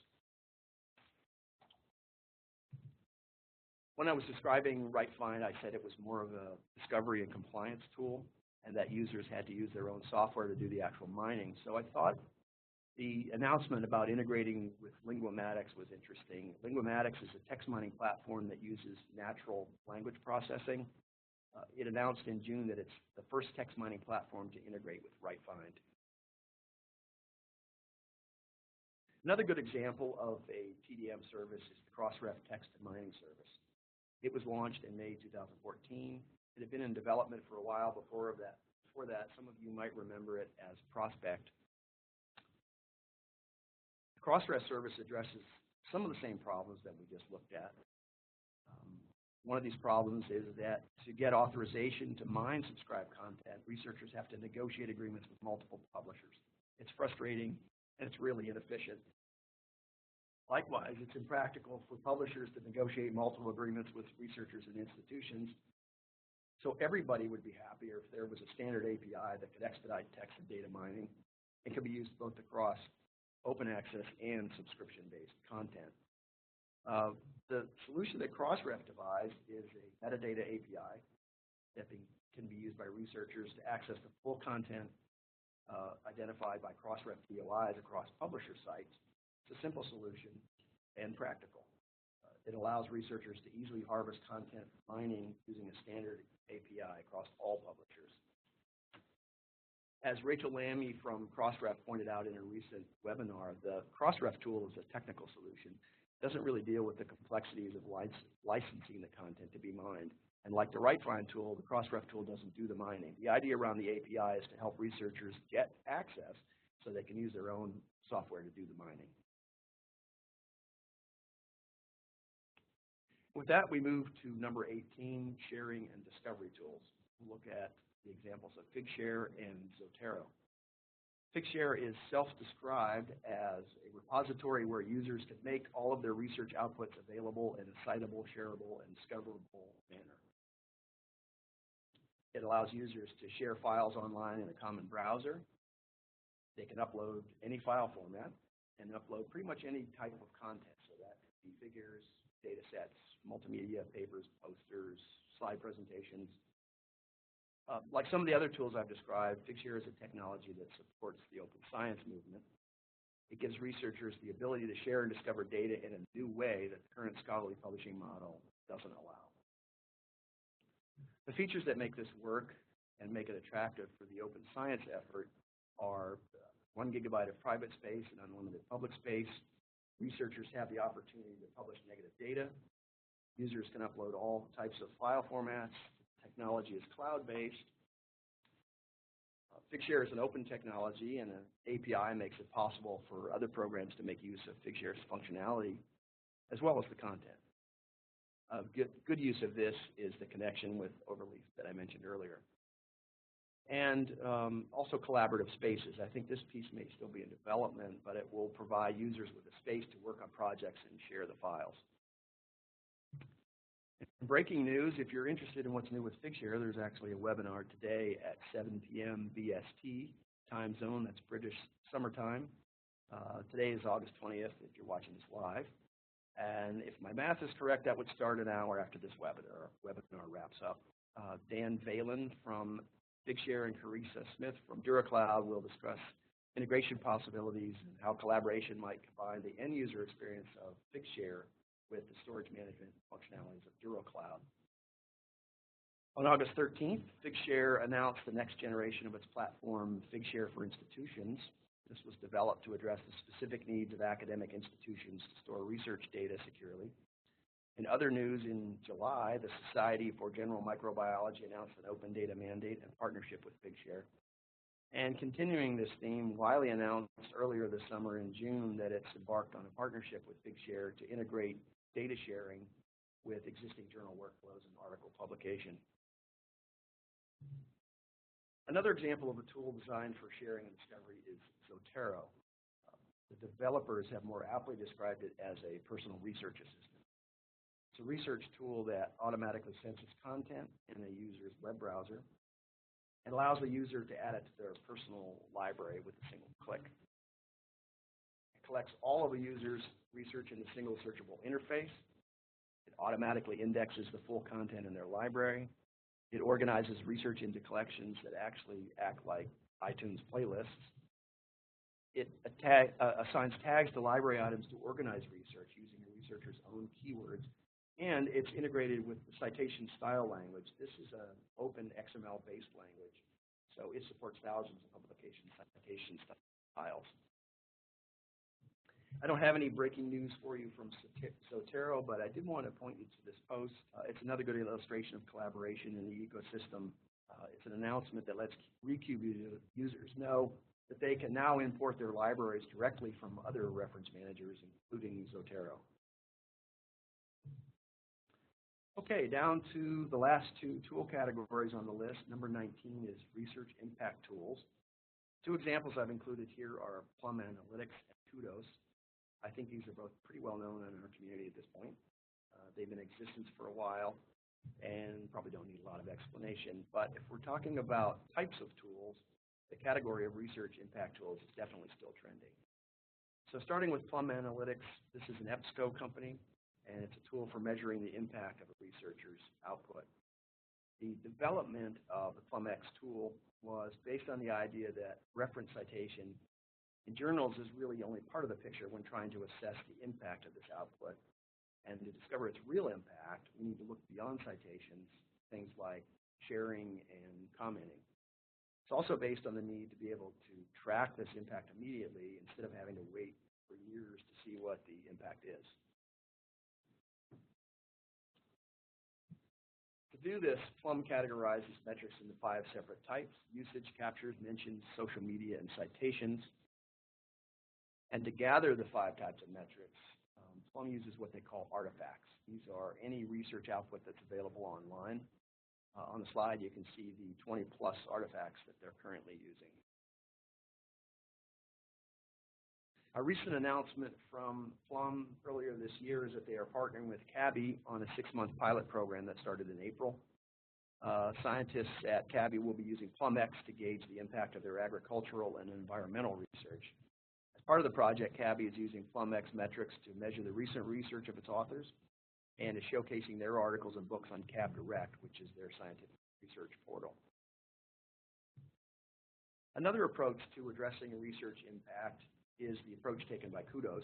When I was describing WriteFind, I said it was more of a discovery and compliance tool, and that users had to use their own software to do the actual mining. So I thought the announcement about integrating with Linguamatics was interesting. Linguamatics is a text mining platform that uses natural language processing It announced in June that it's the first text mining platform to integrate with RightFind. Another good example of a TDM service is the Crossref text mining service. It was launched in May 2014. It had been in development for a while before that. Some of you might remember it as Prospect. The Crossref service addresses some of the same problems that we just looked at. One of these problems is that to get authorization to mine subscribed content, researchers have to negotiate agreements with multiple publishers. It's frustrating, and it's really inefficient. Likewise, it's impractical for publishers to negotiate multiple agreements with researchers and institutions. So everybody would be happier if there was a standard API that could expedite text and data mining. It could be used both across open access and subscription-based content. The solution that Crossref devised is a metadata API that can be used by researchers to access the full content identified by Crossref DOIs across publisher sites. It's a simple solution and practical. It allows researchers to easily harvest content mining using a standard API across all publishers. As Rachel Lamy from Crossref pointed out in a recent webinar, the Crossref tool is a technical solution. It doesn't really deal with the complexities of licensing the content to be mined. And like the RightFind tool, the Crossref tool doesn't do the mining. The idea around the API is to help researchers get access so they can use their own software to do the mining. With that, we move to number 18, sharing and discovery tools. We'll look at the examples of Figshare and Zotero. Figshare is self-described as a repository where users can make all of their research outputs available in a citable, shareable, and discoverable manner. It allows users to share files online in a common browser. They can upload any file format and upload pretty much any type of content. So that could be figures, data sets, multimedia, papers, posters, slide presentations. Like some of the other tools I've described, Figshare is a technology that supports the open science movement. It gives researchers the ability to share and discover data in a new way that the current scholarly publishing model doesn't allow. The features that make this work and make it attractive for the open science effort are 1 gigabyte of private space and unlimited public space. Researchers have the opportunity to publish negative data. Users can upload all types of file formats. Technology is cloud-based. Figshare is an open technology, and an API makes it possible for other programs to make use of Figshare's functionality as well as the content. Good use of this is the connection with Overleaf that I mentioned earlier. And also collaborative spaces. I think this piece may still be in development, but it will provide users with a space to work on projects and share the files. Breaking news, if you're interested in what's new with Figshare, there's actually a webinar today at 7 p.m. BST time zone. That's British summertime. Today is August 20th if you're watching this live. And if my math is correct, that would start an hour after this webinar wraps up. Dan Valen from Figshare and Carissa Smith from DuraCloud will discuss integration possibilities and how collaboration might combine the end-user experience of Figshare with the storage management functionalities of DuraCloud. On August 13th, Figshare announced the next generation of its platform, Figshare for Institutions. This was developed to address the specific needs of academic institutions to store research data securely. In other news, in July, the Society for General Microbiology announced an open data mandate and partnership with Figshare. And continuing this theme, Wiley announced earlier this summer in June that it's embarked on a partnership with Figshare to integrate data sharing with existing journal workflows and article publication. Another example of a tool designed for sharing and discovery is Zotero. The developers have more aptly described it as a personal research assistant. It's a research tool that automatically senses content in a user's web browser and allows the user to add it to their personal library with a single click. It collects all of a user's research in a single searchable interface. It automatically indexes the full content in their library. It organizes research into collections that actually act like iTunes playlists. It assigns tags to library items to organize research using a researcher's own keywords And it's integrated with the citation style language. This is an open XML-based language, so it supports thousands of publication citation styles. I don't have any breaking news for you from Zotero, but I did want to point you to this post. It's another good illustration of collaboration in the ecosystem. It's an announcement that lets ReCube users know that they can now import their libraries directly from other reference managers, including Zotero. Okay, down to the last two tool categories on the list. Number 19 is Research Impact Tools. Two examples I've included here are Plum Analytics and Kudos. I think these are both pretty well known in our community at this point. They've been in existence for a while and probably don't need a lot of explanation. But if we're talking about types of tools, the category of Research Impact Tools is definitely still trending. So starting with Plum Analytics, this is an EBSCO company, and it's a tool for measuring the impact of a researcher's output. The development of the PlumX tool was based on the idea that reference citation in journals is really only part of the picture when trying to assess the impact of this output. And to discover its real impact, we need to look beyond citations, things like sharing and commenting. It's also based on the need to be able to track this impact immediately instead of having to wait for years to see what the impact is. To do this, Plum categorizes metrics into 5 separate types: usage, captures, mentions, social media, and citations. And to gather the 5 types of metrics, Plum uses what they call artifacts. These are any research output that's available online. On the slide, you can see the 20-plus artifacts that they're currently using. A recent announcement from Plum earlier this year is that they are partnering with CABI on a 6-month pilot program that started in April. Scientists at CABI will be using PlumX to gauge the impact of their agricultural and environmental research. As part of the project, CABI is using PlumX metrics to measure the recent research of its authors and is showcasing their articles and books on CabDirect, which is their scientific research portal. Another approach to addressing research impact is the approach taken by Kudos.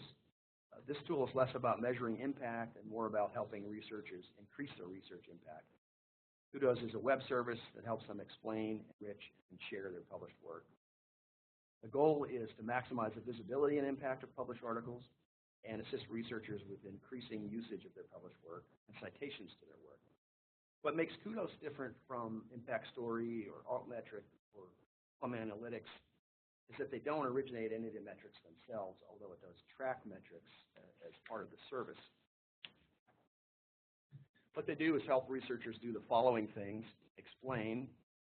This tool is less about measuring impact and more about helping researchers increase their research impact. Kudos is a web service that helps them explain, enrich, and share their published work. The goal is to maximize the visibility and impact of published articles and assist researchers with increasing usage of their published work and citations to their work. What makes Kudos different from Impact Story or Altmetric or Plum Analytics is that they don't originate any of the metrics themselves, although it does track metrics as part of the service. What they do is help researchers do the following things: explain,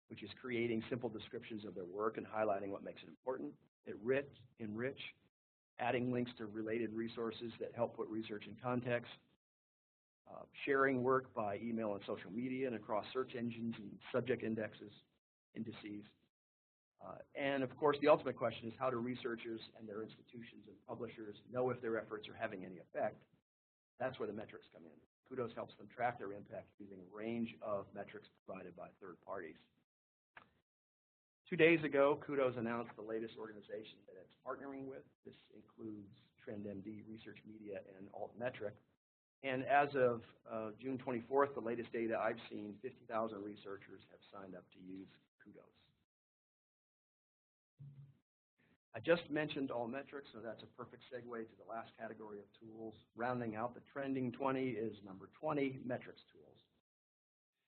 which is creating simple descriptions of their work and highlighting what makes it important; enrich, adding links to related resources that help put research in context; sharing work by email and social media and across search engines and subject indices; and of course, the ultimate question is, how do researchers and their institutions and publishers know if their efforts are having any effect? That's where the metrics come in. Kudos helps them track their impact using a range of metrics provided by third parties. 2 days ago, Kudos announced the latest organization that it's partnering with. This includes TrendMD, Research Media, and Altmetric. And as of June 24th, the latest data I've seen, 50,000 researchers have signed up to use Kudos. I just mentioned Altmetric, so that's a perfect segue to the last category of tools. Rounding out the trending 20 is number 20, metrics tools.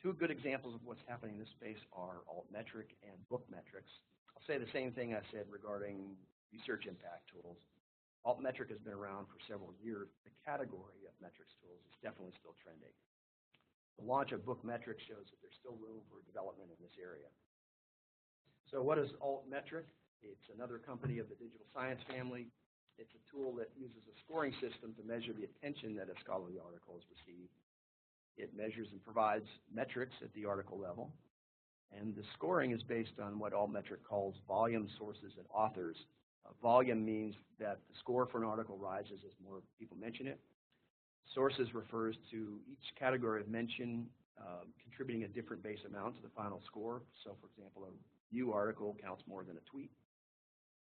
2 good examples of what's happening in this space are Altmetric and Bookmetrics. I'll say the same thing I said regarding research impact tools. Altmetric has been around for several years. The category of metrics tools is definitely still trending. The launch of Bookmetrics shows that there's still room for development in this area. So what is Altmetric? It's another company of the digital science family. It's a tool that uses a scoring system to measure the attention that a scholarly article has received. It measures and provides metrics at the article level. And the scoring is based on what Altmetric calls volume, sources, and authors. Volume means that the score for an article rises as more people mention it. Sources refers to each category of mention contributing a different base amount to the final score. So, for example, a review article counts more than a tweet.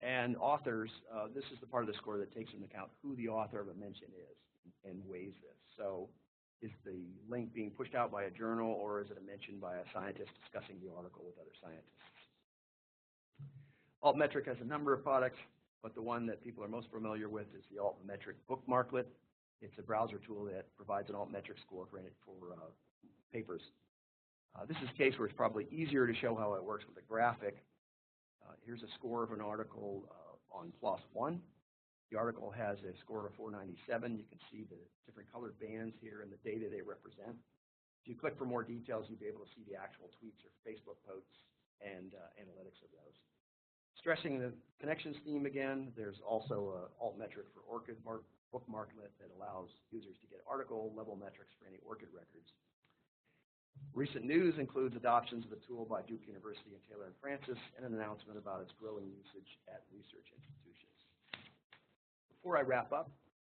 And authors, this is the part of the score that takes into account who the author of a mention is and weighs this. So is the link being pushed out by a journal, or is it a mention by a scientist discussing the article with other scientists? Altmetric has a number of products, but the one that people are most familiar with is the Altmetric Bookmarklet. It's a browser tool that provides an altmetric score for papers. This is a case where it's probably easier to show how it works with a graphic. Here's a score of an article on PLOS One. The article has a score of 497. You can see the different colored bands here and the data they represent. If you click for more details, you'll be able to see the actual tweets or Facebook posts and analytics of those. Stressing the connections theme again, there's also an altmetric for ORCID Bookmarklet that allows users to get article level metrics for any ORCID records. Recent news includes adoptions of the tool by Duke University and Taylor and Francis, and an announcement about its growing usage at research institutions. Before I wrap up,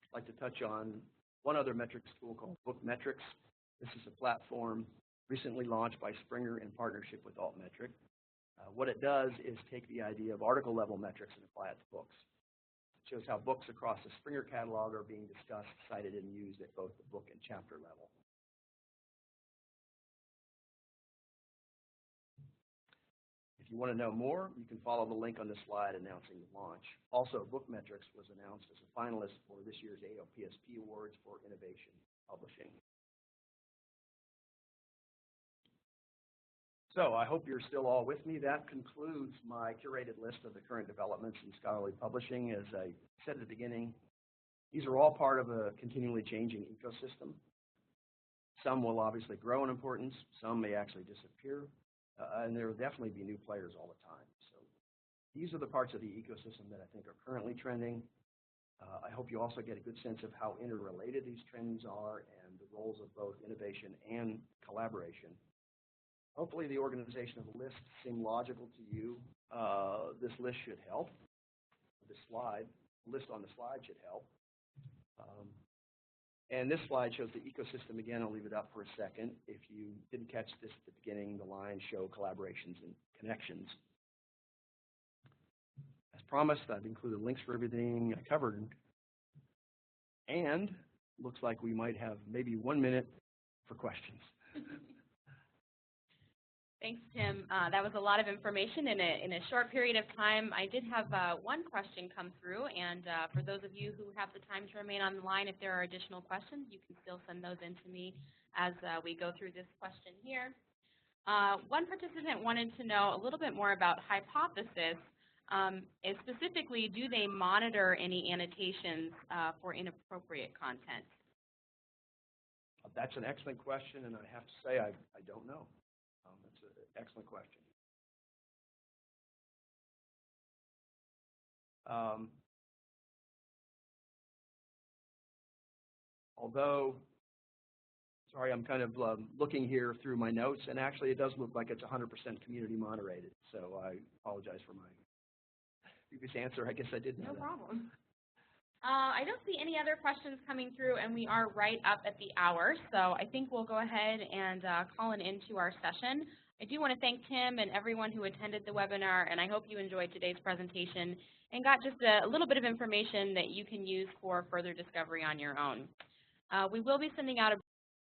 I'd like to touch on one other metrics tool called Bookmetrics. This is a platform recently launched by Springer in partnership with Altmetric. What it does is take the idea of article level metrics and apply it to books. It shows how books across the Springer catalog are being discussed, cited, and used at both the book and chapter level. If you want to know more, you can follow the link on the slide announcing the launch. Also, Bookmetrics was announced as a finalist for this year's AOPSP Awards for Innovation Publishing. So I hope you're still all with me. That concludes my curated list of the current developments in scholarly publishing. As I said at the beginning, these are all part of a continually changing ecosystem. Some will obviously grow in importance. Some may actually disappear. And there will definitely be new players all the time. So these are the parts of the ecosystem that I think are currently trending. I hope you also get a good sense of how interrelated these trends are and the roles of both innovation and collaboration. Hopefully the organization of the list seemed logical to you. This list should help. The list on the slide should help. And this slide shows the ecosystem again. I'll leave it up for a second. If you didn't catch this at the beginning, the lines show collaborations and connections. As promised, I've included links for everything I covered. And looks like we might have maybe 1 minute for questions. Thanks, Tim. That was a lot of information in a short period of time. I did have one question come through, and for those of you who have the time to remain on the line, if there are additional questions, you can still send those in to me as we go through this question here. One participant wanted to know a little bit more about Hypothesis. Specifically, do they monitor any annotations for inappropriate content? That's an excellent question, and I have to say I don't know. That's an excellent question. Although, sorry, I'm kind of looking here through my notes, and actually it does look like it's 100% community moderated, so I apologize for my previous answer. I guess I didn't know that. No problem. I don't see any other questions coming through, and we are right up at the hour, so I think we'll go ahead and call an end to our session. I do want to thank Tim and everyone who attended the webinar, and I hope you enjoyed today's presentation and got just a little bit of information that you can use for further discovery on your own. We will be sending out a